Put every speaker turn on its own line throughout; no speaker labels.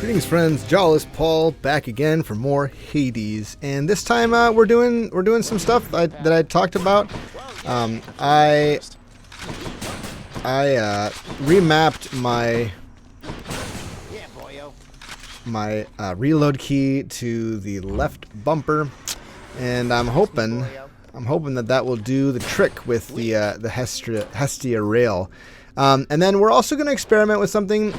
Greetings, friends. Jawless Paul back again for more Hades, and this time we're doing some stuff that I talked about. I remapped my reload key to the left bumper, and I'm hoping that will do the trick with the Hestia rail. And then we're also going to experiment with something.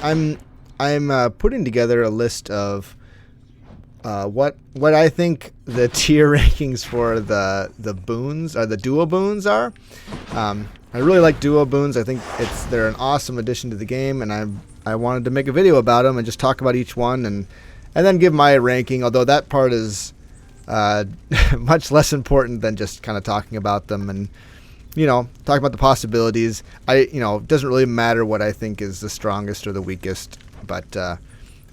I'm putting together a list of what I think the tier rankings for the boons or the duo boons are. I really like duo boons. I think they're an awesome addition to the game, and I wanted to make a video about them and just talk about each one and then give my ranking. Although that part is much less important than just kind of talking about them and talking about the possibilities. It doesn't really matter what I think is the strongest or the weakest. But I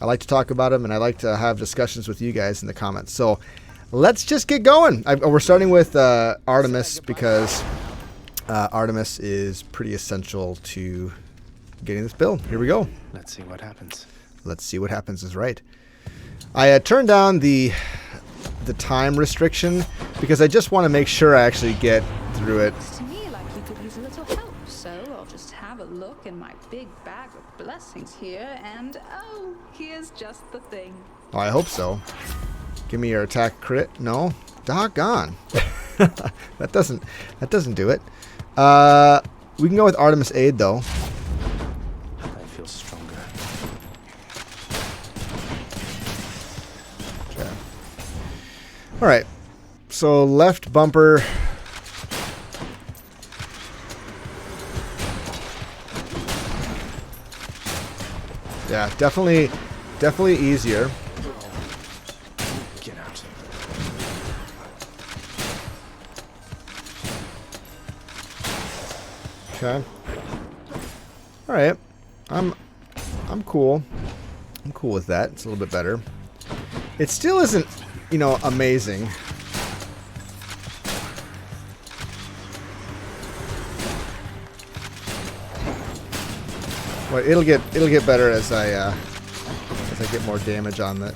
like to talk about them, and I like to have discussions with you guys in the comments. So let's just get going. We're starting with Artemis because Artemis is pretty essential to getting this build. Here we go.
Let's see what happens.
Let's see what happens is right. I turned down the time restriction because I just want to make sure I actually get through it.
To me, like you could use a little help, so I'll just have a look in my big bag of blessings here, and oh, here's just the thing.
Oh, I hope so. Give me your attack crit. No, doggone. that doesn't do it. We can go with Artemis Aid though.
I feel stronger.
Okay. All right. So left bumper. Yeah, definitely easier.
Get out.
Okay. All right. I'm cool. I'm cool with that. It's a little bit better. It still isn't, amazing. But it'll get better as I get more damage on it.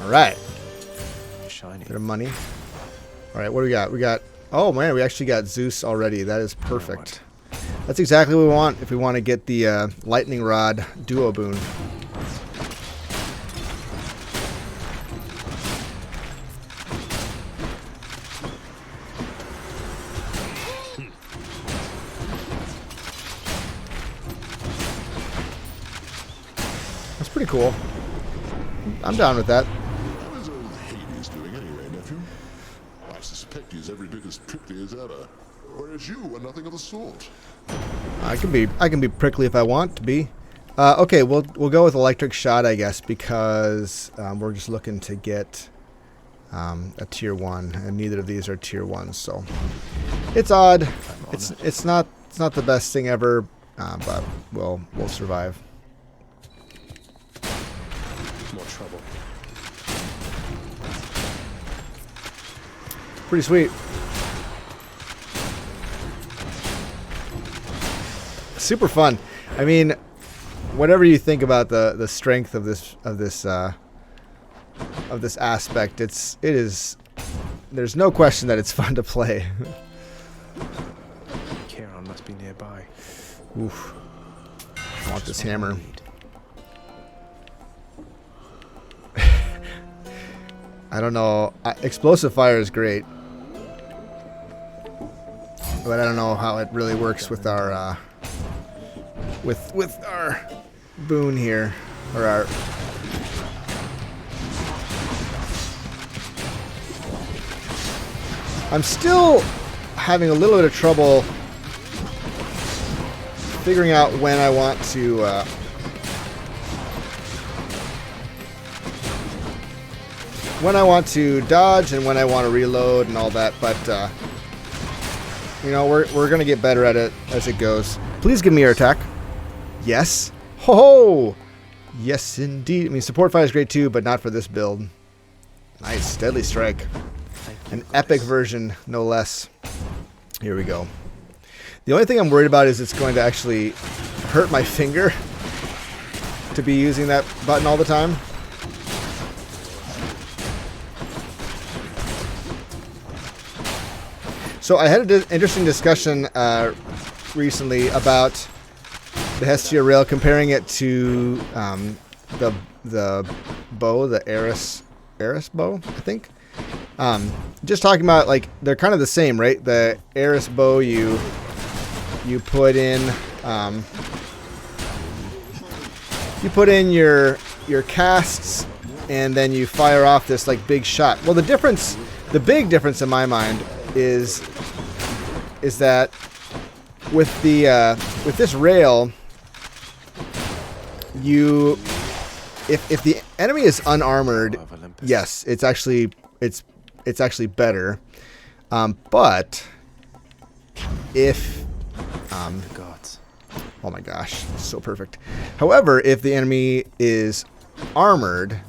All right.
Shiny.
Bit of money. All right, what do we got? We got. Oh man, we actually got Zeus already. That is perfect. That's exactly what we want if we want to get the lightning rod duo boon. That's pretty cool. I'm down with that.
How is old Hades doing anyway, nephew? I suspect he's every bit as prickly as ever, whereas you are nothing of the sort.
I can be prickly if I want to be. Okay, we'll go with electric shot, I guess, because we're just looking to get a tier 1, and neither of these are tier 1, so it's odd. It's not the best thing ever, but we'll survive.
More trouble.
Pretty sweet. Super fun. I mean, whatever you think about the strength of this aspect, it is. There's no question that it's fun to play.
Charon must be nearby.
Oof. I want this hammer. I don't know. Explosive fire is great, but I don't know how it really works with our with our boon here, or our. I'm still having a little bit of trouble figuring out when I want to. When I want to dodge and when I want to reload and all that, but we're gonna get better at it as it goes. Please give me your attack. Yes. Ho ho. Yes, indeed. I mean, support fire is great too, but not for this build. Nice, deadly strike. An epic version, no less. Here we go. The only thing I'm worried about is it's going to actually hurt my finger to be using that button all the time. So I had an interesting discussion recently about the Hestia rail, comparing it to the bow, the Eris bow, I think. Just talking about, like, they're kind of the same, right? The Eris bow, you put in your casts, and then you fire off this like big shot. Well, the big difference in my mind is that with this rail, if the enemy is unarmored, yes, it's actually better. But if
Gods.
oh my gosh, so perfect. However, if the enemy is armored,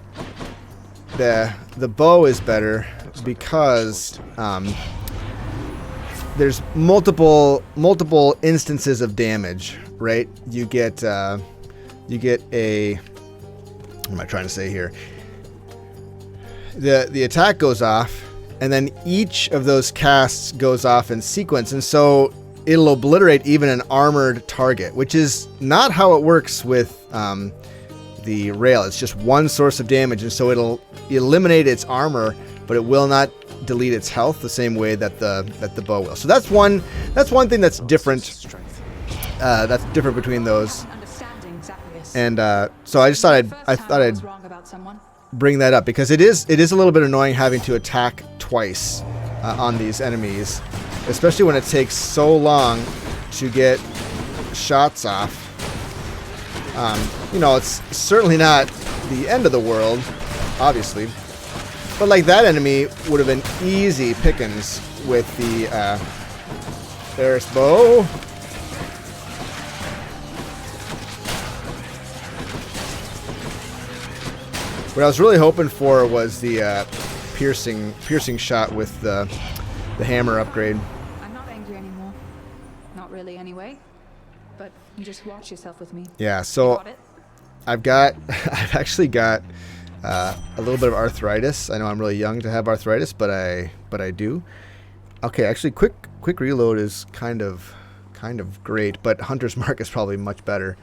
the bow is better because there's multiple instances of damage, right? You get a, what am I trying to say here? The attack goes off, and then each of those casts goes off in sequence, and so it'll obliterate even an armored target, which is not how it works with the rail. It's just one source of damage, and so it'll eliminate its armor, but it will not delete its health the same way that the bow will. So that's one thing that's different. That's different between those. And so I just thought I'd bring that up, because it is a little bit annoying having to attack twice on these enemies, especially when it takes so long to get shots off. It's certainly not the end of the world, obviously, but like that enemy would have been easy pickings with the Eris bow. What I was really hoping for was the piercing shot with the hammer upgrade.
I'm not angry anymore. Not really, anyway. But you just watch yourself with me.
Yeah, so
Got it?
I've actually got a little bit of arthritis. I know I'm really young to have arthritis, but I do. Okay, actually, quick reload is kind of great, but Hunter's Mark is probably much better.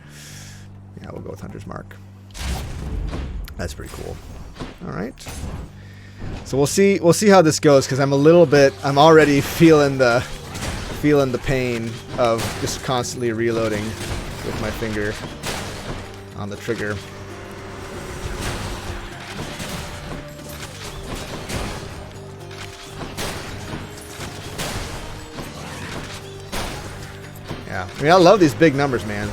Yeah, we'll go with Hunter's Mark. That's pretty cool. All right. So we'll see how this goes, because I'm already feeling the pain of just constantly reloading with my finger on the trigger. Yeah, I mean, I love these big numbers, man.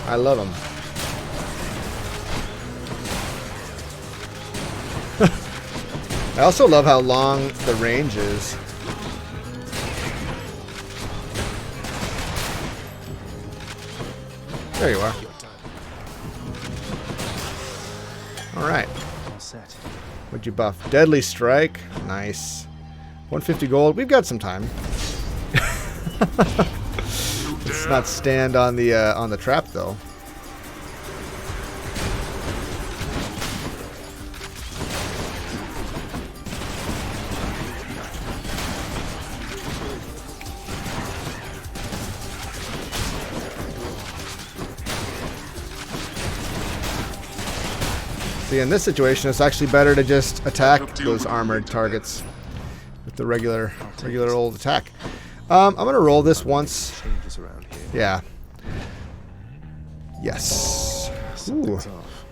I love them. I also love how long the range is. There you are. Alright.
All set.
What'd you buff? Deadly Strike. Nice. 150 gold. We've got some time. Let's not stand on the trap, though. See, in this situation, it's actually better to just attack those armored targets with the regular old attack. I'm gonna roll this once.
Changes around here.
Yeah. Yes. Ooh.
Something's off.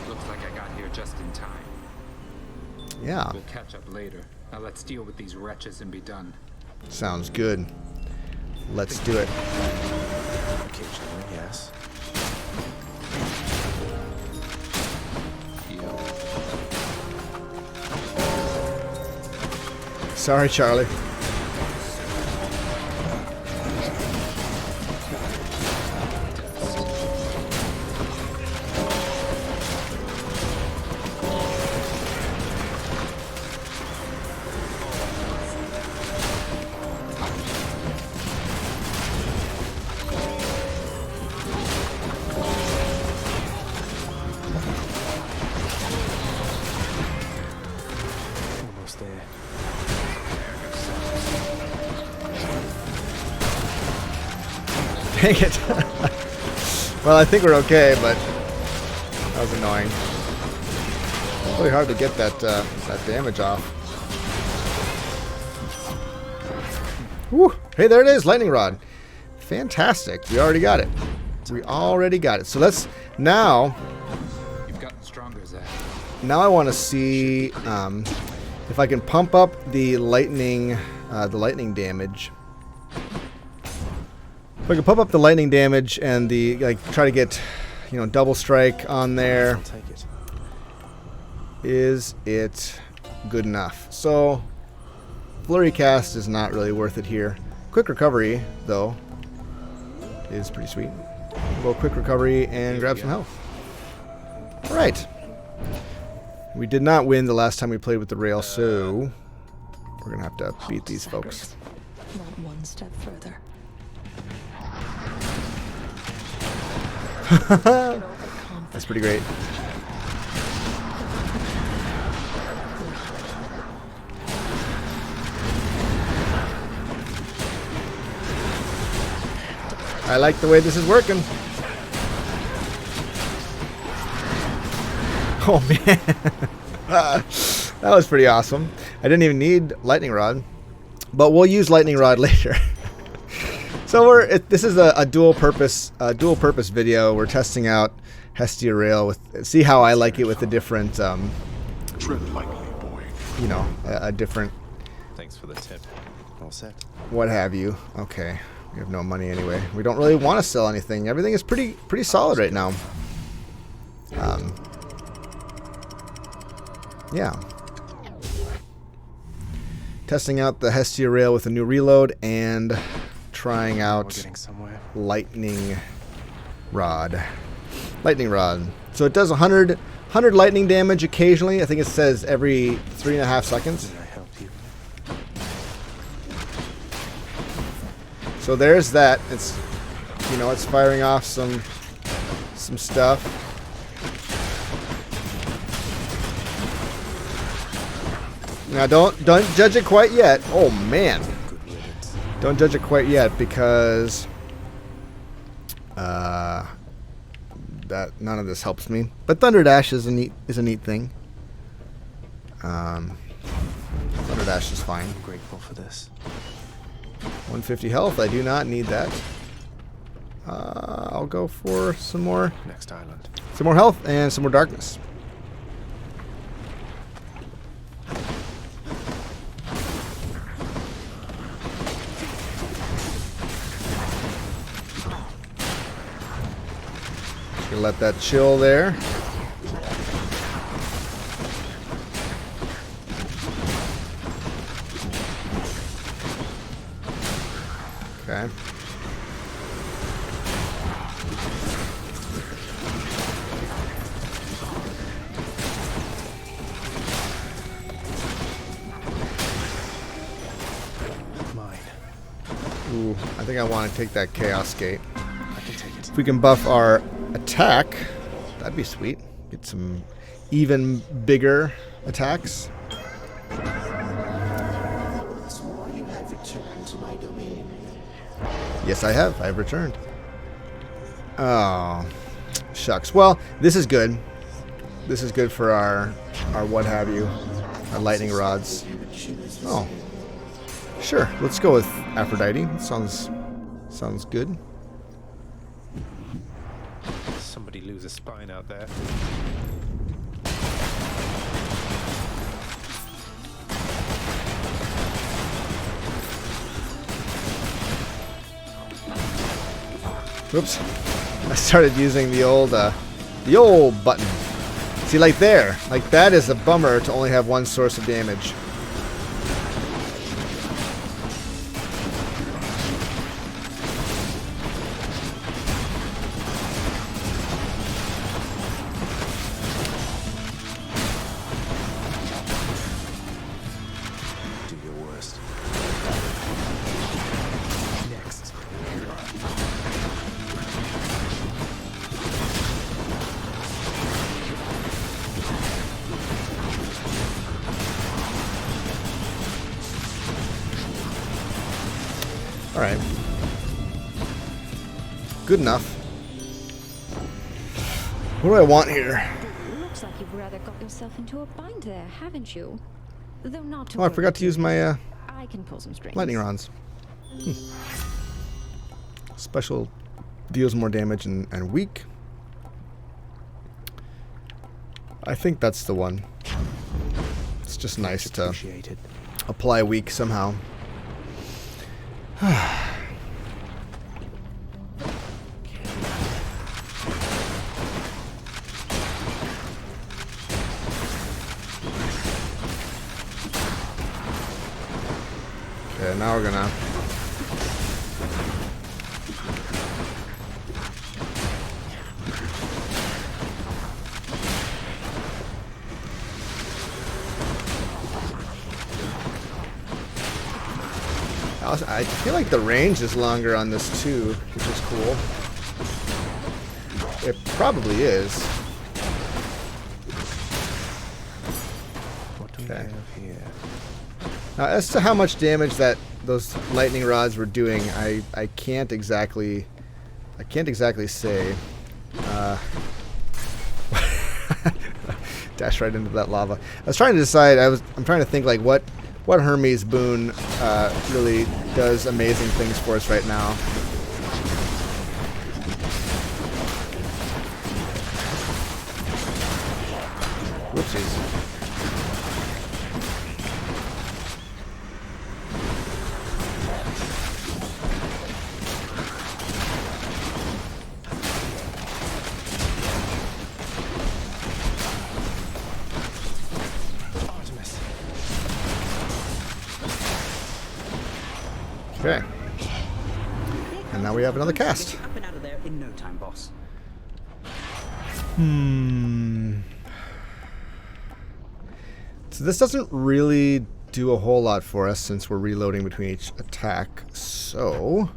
Looks like I got here just in time.
Yeah.
We'll catch up later. Now let's deal with these wretches and be done.
Sounds good. Let's do it.
Occasionally, yes.
Sorry, Charlie.
almost there.
Dang it. Well, I think we're okay, but that was annoying. It's really hard to get that damage off. Woo! Hey, there it is, lightning rod. Fantastic. We already got it. We already got it. So let's now.
You've gotten stronger, Zach.
Now I want to see if I can pump up the lightning damage. If I can pump up the lightning damage and the try to get, double strike on there.
I'll take it.
Is it good enough? So flurry cast is not really worth it here. Quick recovery though is pretty sweet. We'll go quick recovery and grab some health. All right. We did not win the last time we played with the rail, so we're gonna have to beat these folks.
Not one step further.
That's pretty great. I like the way this is working. Oh man, that was pretty awesome. I didn't even need lightning rod, but we'll use lightning rod later. So this is a dual purpose video. We're testing out Hestia rail with see how I like it with the different
Tread lightly, boy.
a different
Thanks for the tip. All set.
what have you. Okay, we have no money anyway. We don't really want to sell anything. Everything is pretty solid right now. Yeah. Testing out the Hestia rail with a new reload and trying
We're
out
getting somewhere.
lightning rod. Lightning rod. So it does 100 lightning damage occasionally. I think it says every 3.5 seconds.
Can I help you?
So there's that. It's it's firing off some stuff. Now don't judge it quite yet. Oh man.
Good riddance.
Don't judge it quite yet because that none of this helps me. But Thunder Dash is a neat thing. Thunder Dash is fine.
I'm grateful for this.
150 health. I do not need that. I'll go for some more
Next island.
health and some more darkness. Gonna let that chill there. Okay.
Mine.
Ooh, I think I want to take that Chaos Gate.
I can take it.
If we can buff our attack, that'd be sweet. Get some even bigger attacks. Yes, I have. I've returned. Oh, shucks. Well, this is good. This is good for our what have you, our lightning rods. Oh, sure. Let's go with Aphrodite. Sounds good.
Somebody lose a spine out there.
Whoops. I started using the old button. See, like there. Like that is a bummer to only have one source of damage.
Do your worst. Next.
Alright. Good enough. What do I want here?
Looks like you've rather got yourself into a bind there, haven't you? Though not to
Oh, I forgot to use my
I can pull some strings.
lightning rods. Special deals more damage and weak. I think that's the one. It's just nice to
Appreciate it.
apply weak somehow. Okay, now we're gonna I feel like the range is longer on this too, which is cool. It probably is.
What do we
Okay.
have here?
Now, as to how much damage that those lightning rods were doing, I can't exactly say. Dash right into that lava. I was trying to decide. I'm trying to think like what Hermes boon really does amazing things for us right now. Whoopsies.
Artemis.
Okay. And now we have another cast.
Up and out of there in no time, boss.
So this doesn't really do a whole lot for us since we're reloading between each attack. So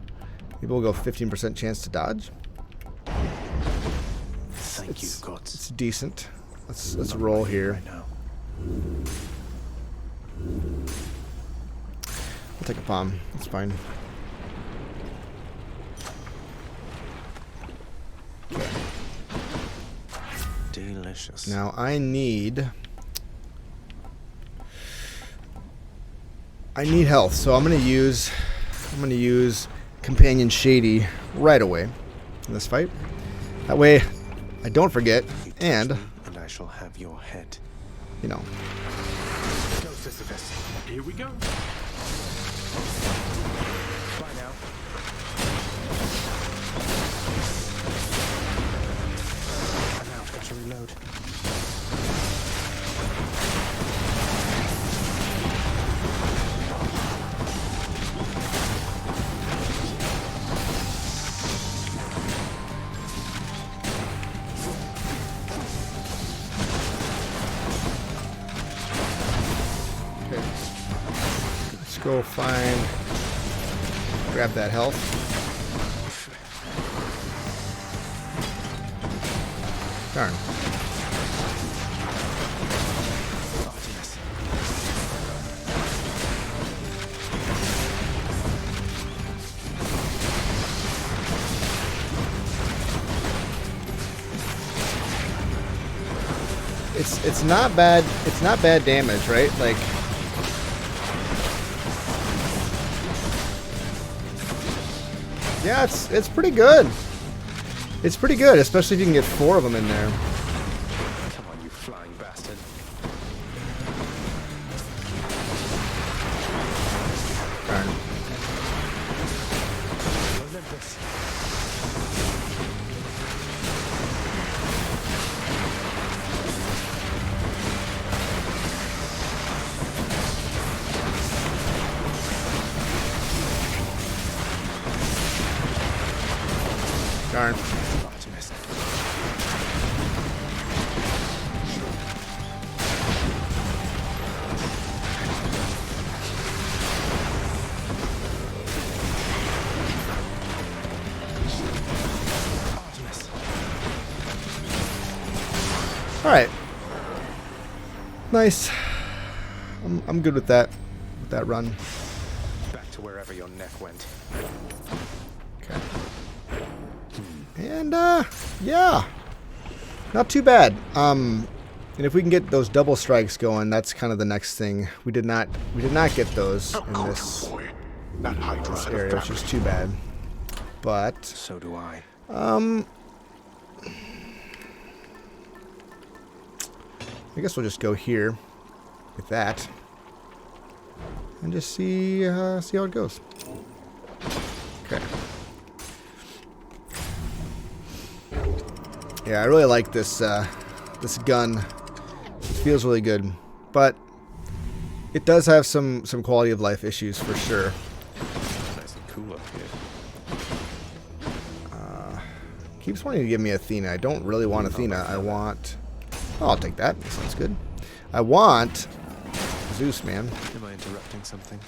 maybe we'll go 15% chance to dodge.
Thank you, gods.
It's decent. Let's roll here.
Right now.
I'll take a bomb. That's fine.
Delicious.
Now I need health, so I'm gonna use Companion Shady right away in this fight. That way I don't forget,
You touch
and
me, and I shall have your head.
you know.
Go, Sisyphus. Here we go. Bye now. And now I've got to reload.
Okay. Let's go grab that health. Darn.
Artemis.
It's not bad. It's not bad damage, right? Like, yeah, it's pretty good. It's pretty good, especially if you can get 4 of them in there.
Come on, you flying bastard.
Darn.
Olympus.
Darn.
Artemis. Artemis.
All right. Nice. I'm good with that run.
Back to wherever your neck went.
Okay. And yeah, not too bad. And if we can get those double strikes going, that's kind of the next thing. We did not get those in this area, which is too bad. But
So do I.
I guess we'll just go here with that and just see how it goes. Okay. Yeah, I really like this this gun. It feels really good, but it does have some quality of life issues for sure.
Nice and cool up here.
Keeps wanting to give me Athena. I don't really want Athena. I want... Oh, I'll take that. That sounds good. I want Zeus, man.
Am I interrupting something?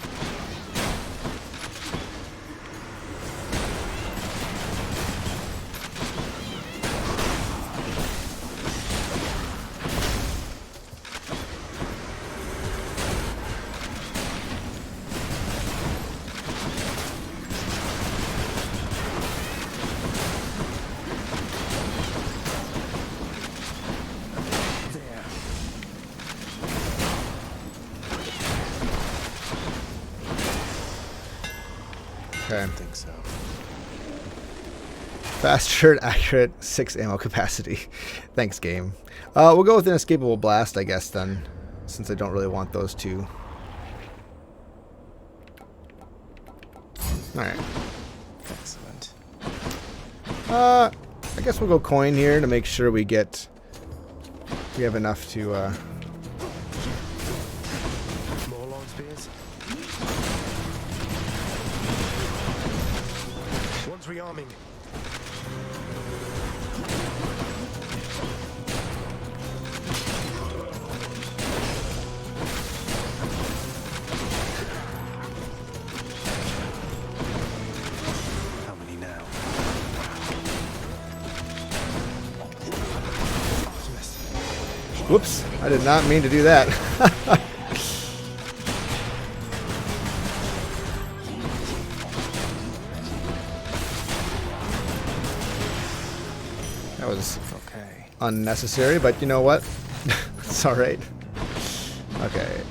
Okay.
I think so.
Fast, short, accurate, 6 ammo capacity. Thanks, game. We'll go with an escapable blast, I guess, then, since I don't really want those two. Alright.
Excellent.
I guess we'll go coin here to make sure we have enough to,
More long spears? One's rearming. How many now? Optimus.
Whoops, I did not mean to do that. That was
Okay.
unnecessary, but you know what? It's alright. Okay.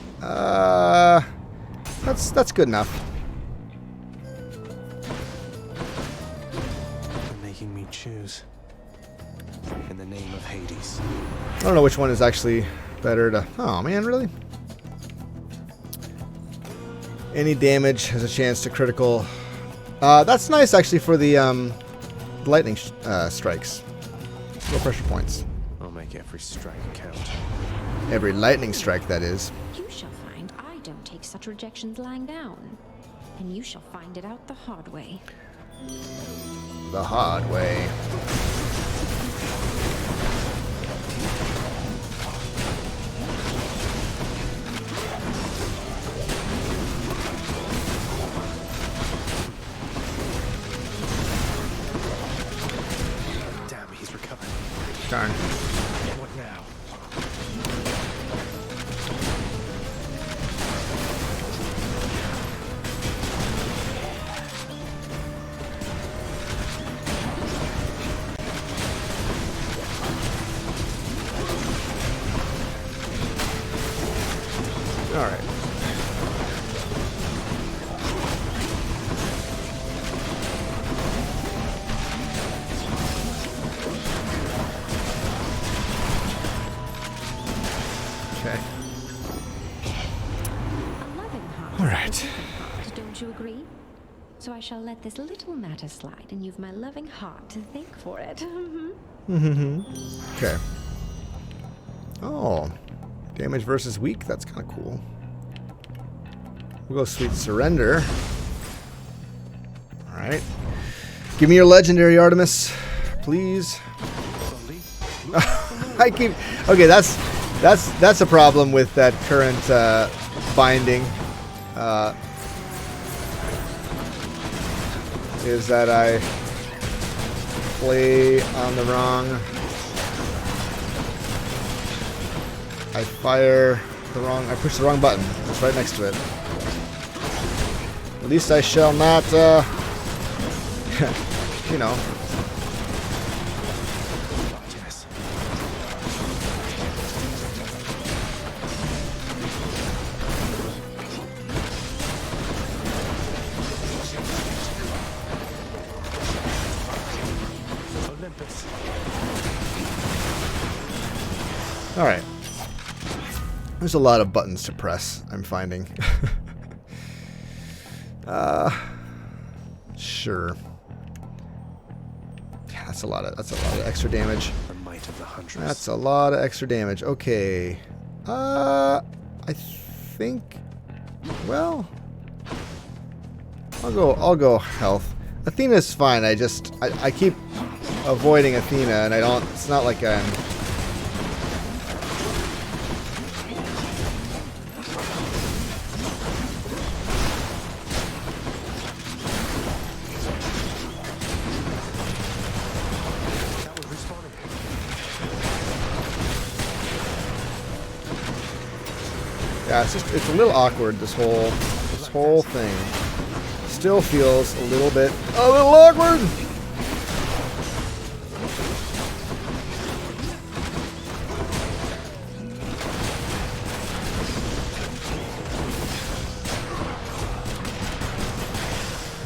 That's good enough.
You're making me choose. In the name of Hades.
I don't know which one is actually better to... Oh, man, really? Any damage has a chance to critical... that's nice, actually, for the lightning strikes. Low pressure points.
I'll make every strike count.
Every lightning strike, that is.
You shall find I don't take such rejections lying down. And you shall find it out the hard way.
The hard way.
Damn, he's recovering.
Darn.
What now?
Alright. Okay.
A loving heart.
All right.
is a different heart, don't you agree? So I shall let this little matter slide, and you've my loving heart to thank for it.
Okay. Oh. Damage versus weak. That's kind of cool. We'll go Sweet Surrender. Alright. Give me your legendary, Artemis. Please. I keep... Okay, that's a problem with that current binding. Is that I play on the wrong... I fire the wrong... I push the wrong button. It's right next to it. At least I shall not, you know. Alright. There's a lot of buttons to press, I'm finding. Sure. Yeah, that's a lot of extra damage.
The might of the huntress.
That's a lot of extra damage. Okay. I think, well, I'll go health. Athena's fine. I keep avoiding Athena, and it's not like I'm yeah, it's a little awkward, this whole thing. Still feels a little awkward.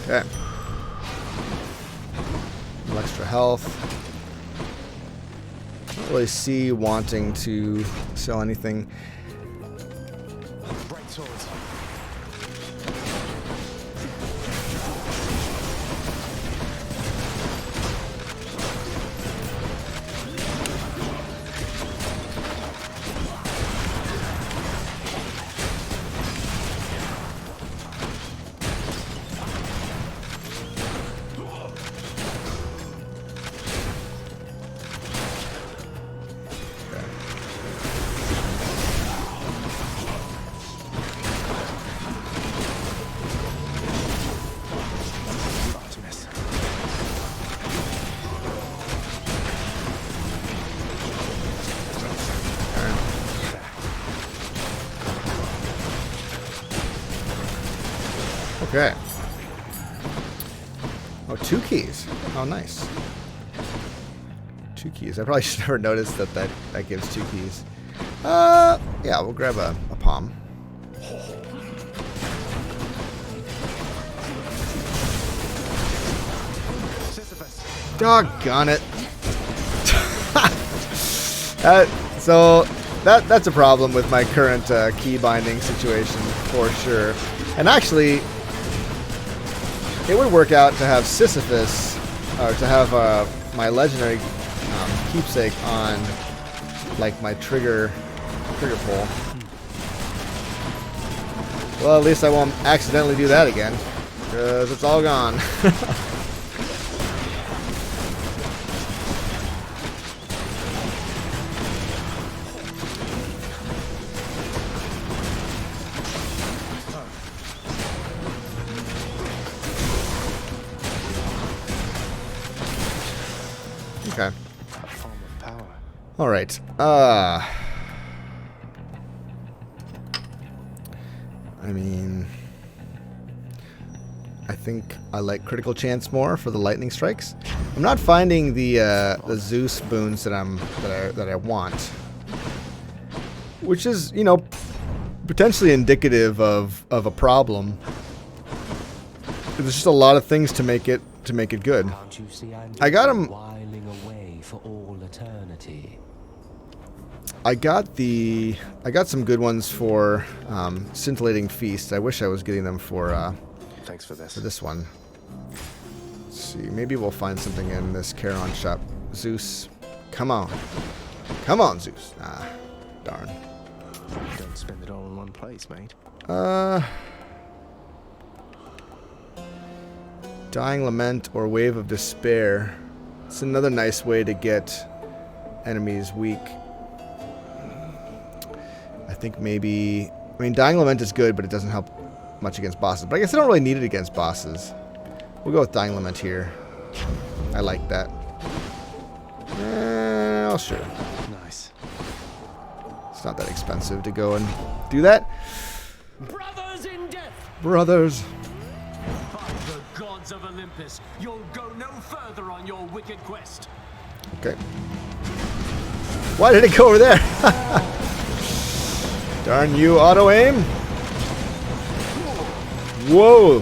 Okay. A little extra health. Don't really see wanting to sell anything. Okay. Oh, 2 keys. Oh, nice. 2 keys. I probably should never noticed that gives 2 keys. Yeah, we'll grab a palm. Doggone it. So that's a problem with my current key binding situation for sure. And actually, it would work out to have Sisyphus, or to have my legendary keepsake on, like, my trigger pull. Well, at least I won't accidentally do that again, because it's all gone. Okay. All right. I mean, I think I like critical chance more for the lightning strikes. I'm not finding the Zeus boons that I want, which is, you know, potentially indicative of a problem. There's just a lot of things to make it good. I got him.
For all eternity.
I got some good ones for scintillating feast. I wish I was getting them for
Thanks for this.
For this one. Let's see, maybe we'll find something in this Charon shop. Zeus, come on, Zeus. Ah, darn.
Don't spend it all in one place, mate.
Dying Lament or Wave of Despair. It's another nice way to get enemies weak. I think maybe... I mean, Dying Lament is good, but it doesn't help much against bosses. But I guess I don't really need it against bosses. We'll go with Dying Lament here. I like that. Well, sure.
Nice.
It's not that expensive to go and do that.
Brothers in death!
Brothers.
gods of Olympus, you'll go no further on your wicked quest.
Okay. Why did it go over there? Darn you, auto aim. Whoa.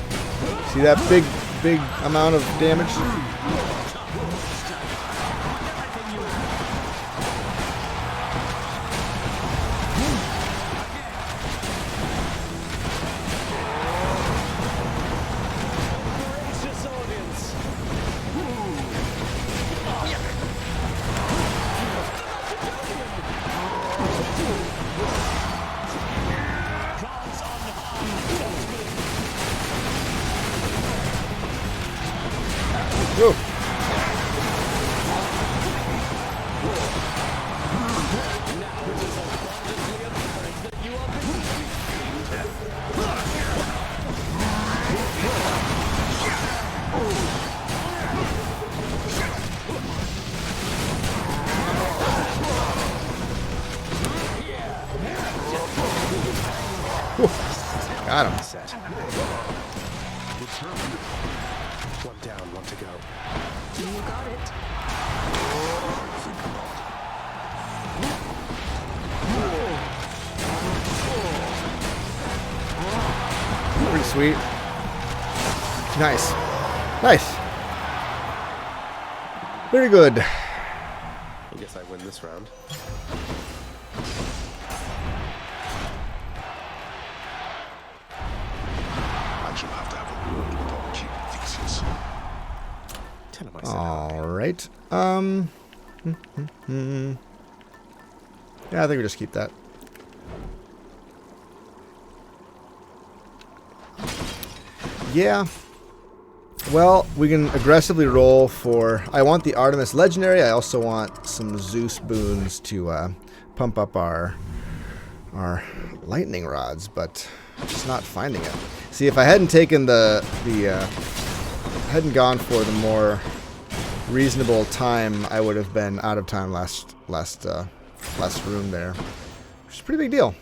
See that big amount of damage? Whoa. Got him.
Set. One down, one to go.
You got it.
Pretty sweet. Nice. Nice. Very good.
I guess I win this round.
I shall have to have a word with our chief thesis.
Tell him I said
All right. Yeah, I think we just keep that. Yeah. Well, we can aggressively roll for... I want the Artemis Legendary. I also want some Zeus boons to pump up our lightning rods, but I'm just not finding it. See, if I hadn't taken hadn't gone for the more reasonable time, I would have been out of time last room there, which is a pretty big deal.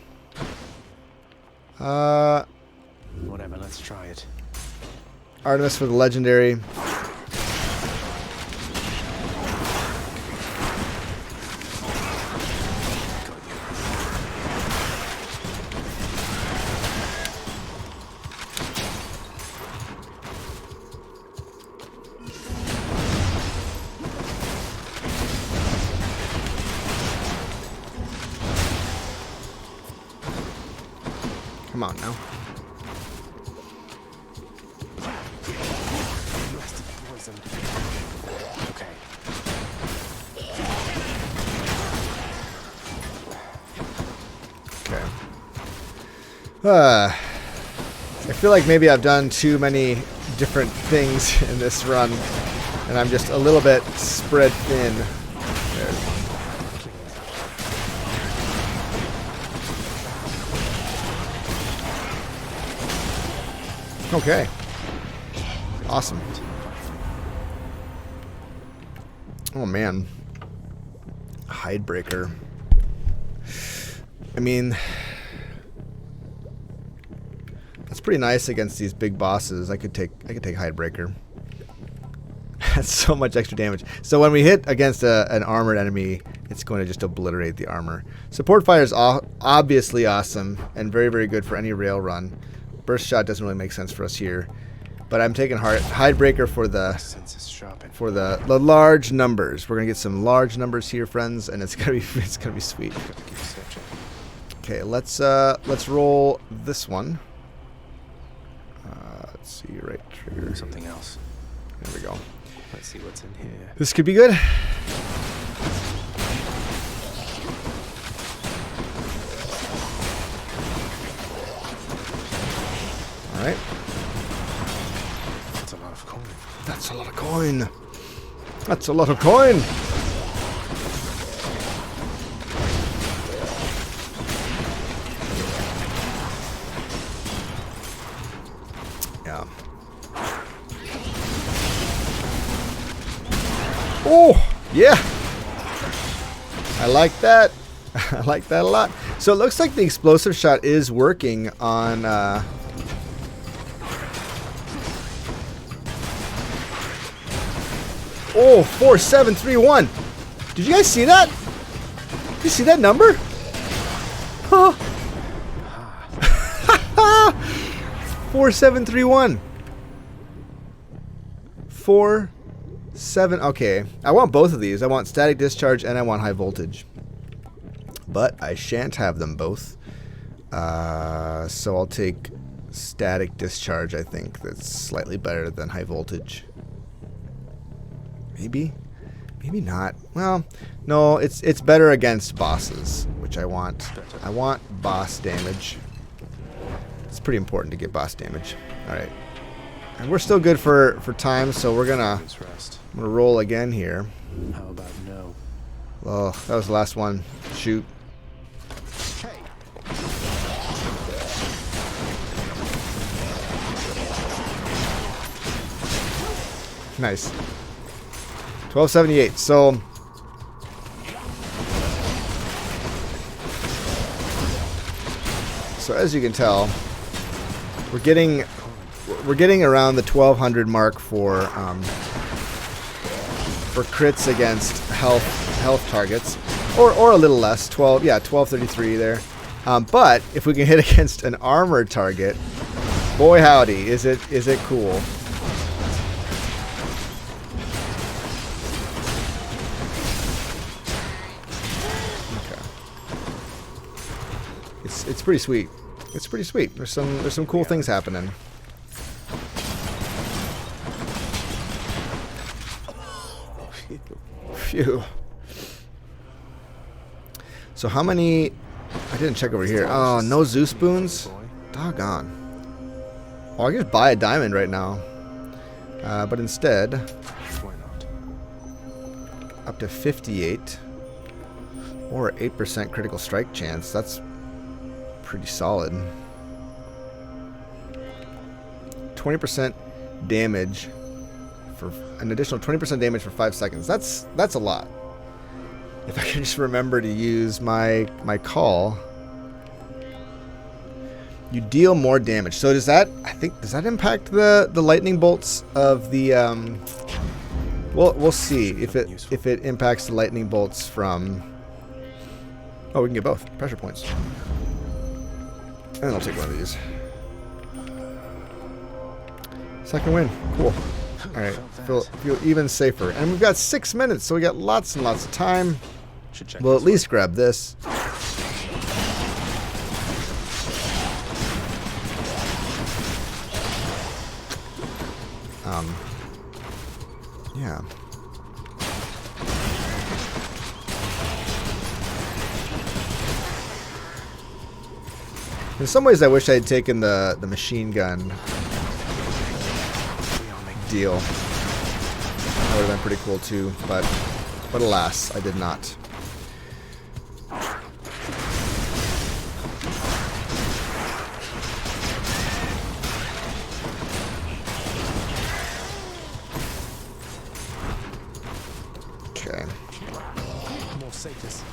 whatever, let's try it.
Artemis for the legendary. Come on now.
Okay.
Okay. I feel like maybe I've done too many different things in this run, and I'm just a little bit spread thin. There. Okay. Awesome. Oh man. Hidebreaker. I mean, that's pretty nice against these big bosses. I could take Hidebreaker. That's so much extra damage. So when we hit against an armored enemy, it's going to just obliterate the armor. Support fire is obviously awesome and very, very good for any rail run. Burst shot doesn't really make sense for us here, but I'm taking Hidebreaker for the large numbers. We're gonna get some large numbers here, friends, and it's gonna be sweet. Okay, let's roll this one. Let's see, right trigger.
Something else.
There we go.
Let's see what's in here.
This could be good. All right.
That's a lot of coin.
That's a lot of coin. That's a lot of coin. Yeah. Oh, yeah. I like that. I like that a lot. So it looks like the explosive shot is working on Oh, 4731. Did you guys see that? Did you see that number? Huh. 4731. 47. Okay. I want both of these. I want static discharge and I want high voltage. But I shan't have them both. So I'll take static discharge, I think. That's slightly better than high voltage. Maybe? Maybe not. Well, no, it's better against bosses, which I want. I want boss damage. It's pretty important to get boss damage. Alright. And we're still good for time, so we're gonna roll again here.
How about no?
Well, that was the last one. Shoot. Nice. 1278. So as you can tell, we're getting around the 1200 mark for crits against health targets, or a little less. 1233 there. But if we can hit against an armored target, boy howdy, is it cool. It's pretty sweet. It's pretty sweet. There's some cool things happening. Phew. So how many? I didn't check over here. Oh, no Zeus boons. Doggone. Oh, I can just buy a diamond right now. But instead, up to 58 or 8% critical strike chance. That's pretty solid. 20% damage for an additional 20% damage for 5 seconds. That's a lot. If I can just remember to use my call, you deal more damage. So does that impact the lightning bolts of the we'll see if it impacts the lightning bolts from. Oh, we can get both pressure points. And I'll take one of these. Second win. Cool. Alright. Feel even safer. And we've got 6 minutes, so we got lots and lots of time. We'll at least grab this. Yeah. In some ways, I wish I had taken the machine gun deal. That would have been pretty cool too, but alas, I did not. Okay.
More status.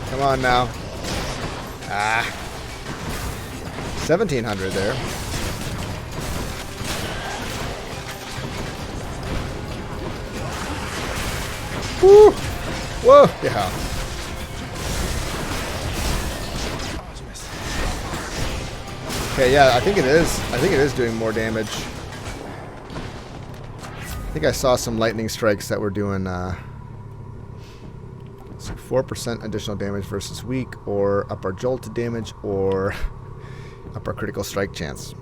Come on now. 1700 there. Woo! Whoa! Yeah. Okay, yeah, I think it is. I think it is doing more damage. I think I saw some lightning strikes that were doing 4% additional damage versus weak, or up our jolted damage, or up our critical strike chance.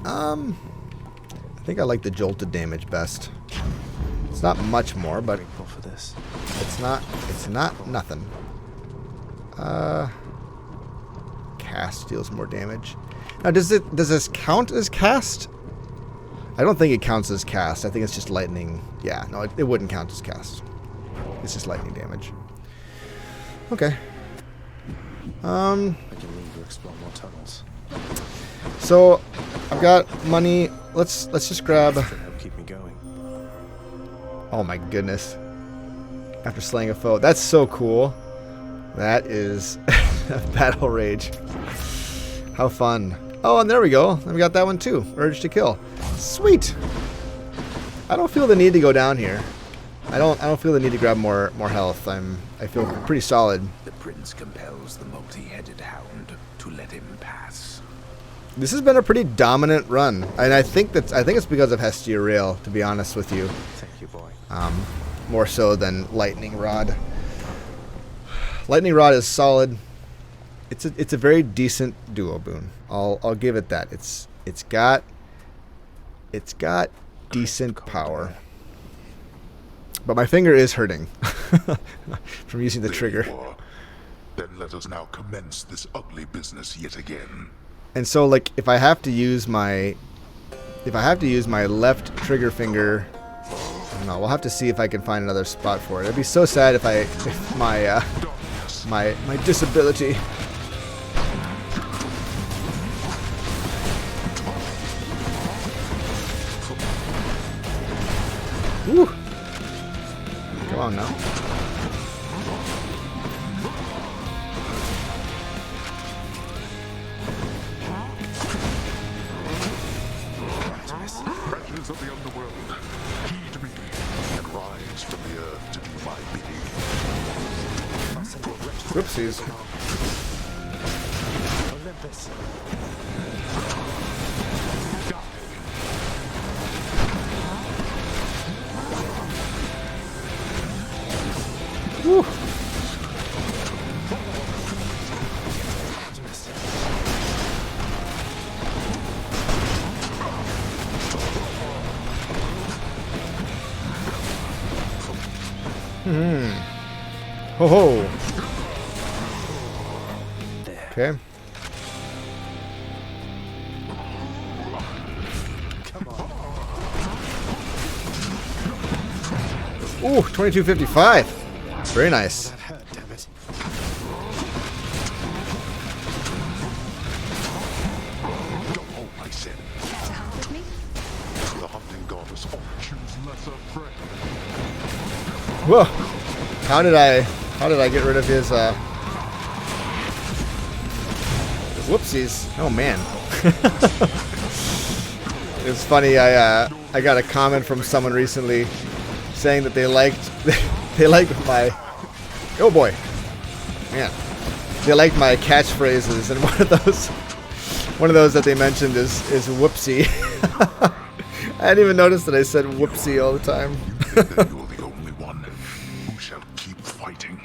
I think I like the jolted damage best. It's not much more, but it's not nothing. Cast deals more damage. Now, does this count as cast? I don't think it counts as cast. I think it's just lightning. Yeah, no, it wouldn't count as cast. It's just lightning damage. Okay.
I can leave to explore more tunnels.
So I've got money. Let's just grab.
Help keep me going.
Oh my goodness. After slaying a foe. That's so cool. That is battle rage. How fun. Oh, and there we go. And we got that one too. Urge to kill. Sweet. I don't feel the need to go down here. I don't feel the need to grab more health. I feel pretty solid.
The prince compels the multi-headed hound to let him pass.
This has been a pretty dominant run, and I think it's because of Hestia Rail, to be honest with you.
Thank you, boy.
More so than Lightning Rod. Lightning Rod is solid. It's a very decent duo boon. I'll give it that. It's got decent power. But my finger is hurting from using the trigger.
Then let us now commence this ugly business yet again.
And so, like, if I have to use my left trigger finger, I don't know. We'll have to see if I can find another spot for it. It'd be so sad if my disability. Woo. Come on now.
Branches of the Underworld, heed me and rise from the earth to do my bidding.
Whoopsies.
Olympus.
Woo. Ho ho. Okay. Ooh, 2255. Very nice.
That hurt, damn it.
Go home, I said.
To hunt with me?
The hunting goddess all choose lesser prey.
Whoa. How did I get rid of his whoopsies? Oh man. It's funny, I got a comment from someone recently saying that they liked my, oh boy, man, they liked my catchphrases, and one of those that they mentioned is whoopsie. I didn't even notice that I said whoopsie all the time.
Then you're the only one who shall keep fighting.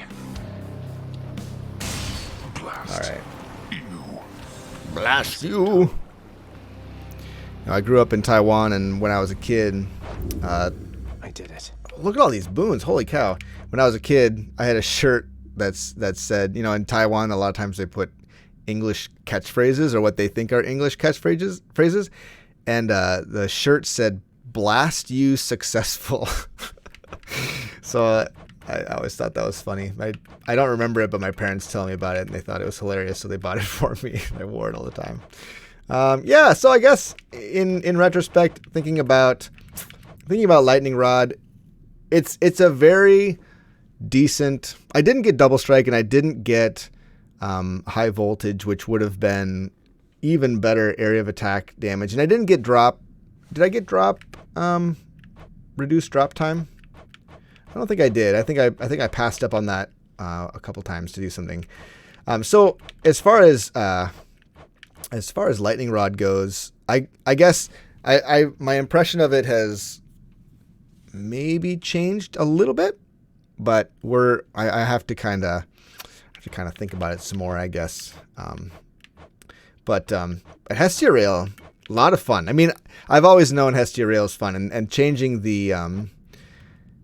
Blast.
All right.
You.
Blast you. I grew up in Taiwan, and when I was a kid,
I did it.
look at all these boons. Holy cow. When I was a kid, I had a shirt that said, you know, in Taiwan, a lot of times they put English catchphrases or what they think are English catchphrases. And the shirt said, blast you successful. So I always thought that was funny. I don't remember it, but my parents tell me about it, and they thought it was hilarious, so they bought it for me. I wore it all the time. Yeah, so I guess in retrospect, thinking about Lightning Rod, it's a very decent. I didn't get double strike, and I didn't get high voltage, which would have been even better area of attack damage. And I didn't get drop. Did I get drop? Reduced drop time? I don't think I did. I think I passed up on that a couple times to do something. So as far as Lightning Rod goes, I guess my impression of it has maybe changed a little bit, but I have to kind of think about it some more, I guess. But Hestia Rail, a lot of fun. I mean, I've always known Hestia Rail is fun, and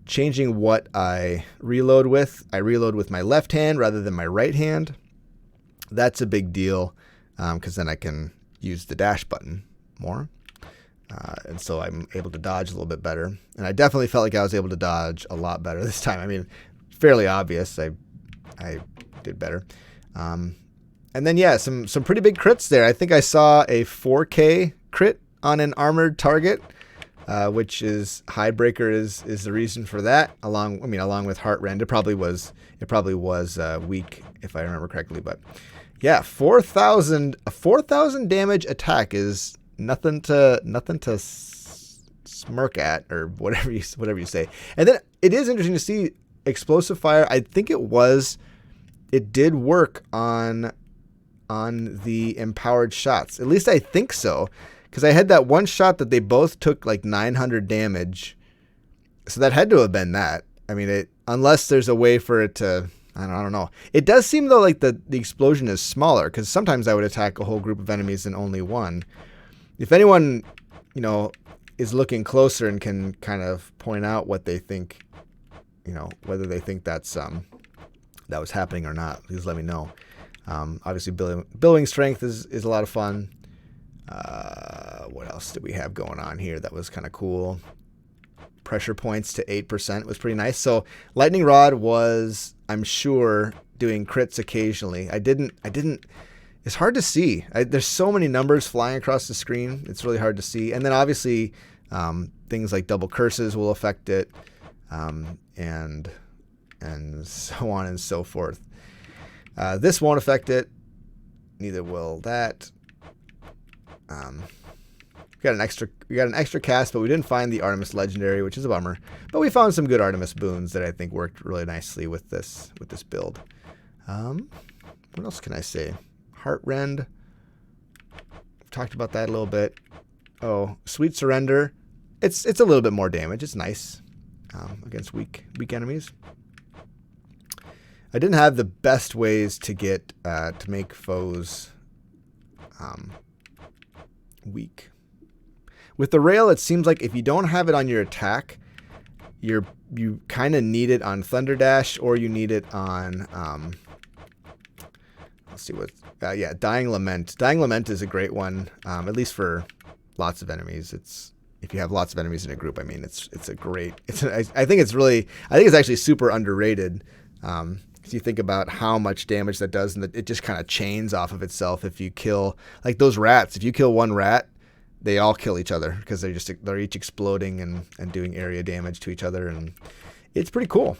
changing what I reload with. I reload with my left hand rather than my right hand. That's a big deal, because then I can use the dash button more. And so I'm able to dodge a little bit better. And I definitely felt like I was able to dodge a lot better this time. I mean, fairly obvious. I did better. And then, yeah, some pretty big crits there. I think I saw a 4K crit on an armored target. which is Hidebreaker is the reason for that. Along with Heartrend, it probably was weak if I remember correctly. But yeah, 4,000 damage attack is nothing to smirk at, or whatever you say. And then it is interesting to see explosive fire. I think it did work on the empowered shots. At least I think so, because I had that one shot that they both took like 900 damage. So that had to have been that. I mean, unless there's a way for it to, I don't know. It does seem though like the explosion is smaller, because sometimes I would attack a whole group of enemies and only one. If anyone, is looking closer and can kind of point out what they think, whether they think that's that was happening or not, please let me know. Obviously, billowing strength is a lot of fun. What else did we have going on here that was kind of cool? Pressure points to 8% was pretty nice. So lightning rod was, I'm sure, doing crits occasionally. I didn't. It's hard to see. There's so many numbers flying across the screen. It's really hard to see. And then obviously things like double curses will affect it, and so on and so forth. This won't affect it. Neither will that. We got an extra cast, but we didn't find the Artemis Legendary, which is a bummer. But we found some good Artemis boons that I think worked really nicely with this build. What else can I say? Heartrend. We've talked about that a little bit. Oh, Sweet Surrender. It's a little bit more damage. It's nice against weak enemies. I didn't have the best ways to get to make foes weak. With the rail, it seems like if you don't have it on your attack, you kind of need it on Thunder Dash, or you need it on let's see what Dying Lament. Dying Lament is a great one, at least for lots of enemies. If you have lots of enemies in a group, I mean, I think it's actually super underrated. Because you think about how much damage that does, and it just kind of chains off of itself. If you kill, like those rats, if you kill one rat, they all kill each other, because they're each exploding and doing area damage to each other, and it's pretty cool.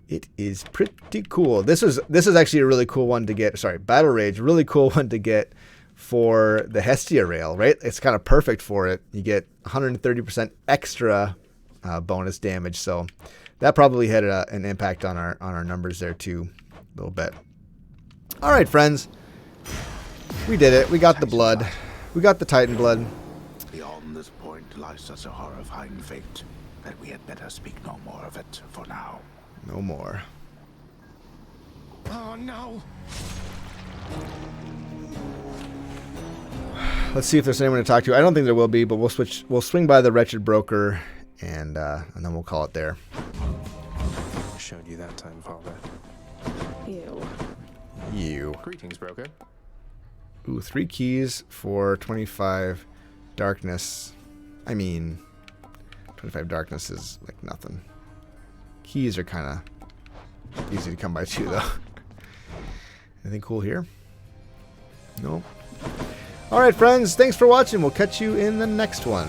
It is pretty cool. This is actually a really cool one to get. Sorry, Battle Rage, really cool one to get for the Hestia rail, right? It's kind of perfect for it. You get 130% extra bonus damage, so that probably had an impact on our numbers there too, a little bit. All right, friends, we did it. We got the blood. We got the Titan blood.
Beyond this point lies such a horrifying fate that we had better speak no more of it for now.
No more.
Oh no!
Let's see if there's anyone to talk to. I don't think there will be, but we'll swing by the Wretched Broker, and then we'll call it there.
Showed you that time, Father.
You.
Greetings, broker.
Ooh, 3 keys for 25 darkness. I mean, 25 darkness is like nothing. Keys are kind of easy to come by too, though. Anything cool here? Nope. All right, friends. Thanks for watching. We'll catch you in the next one.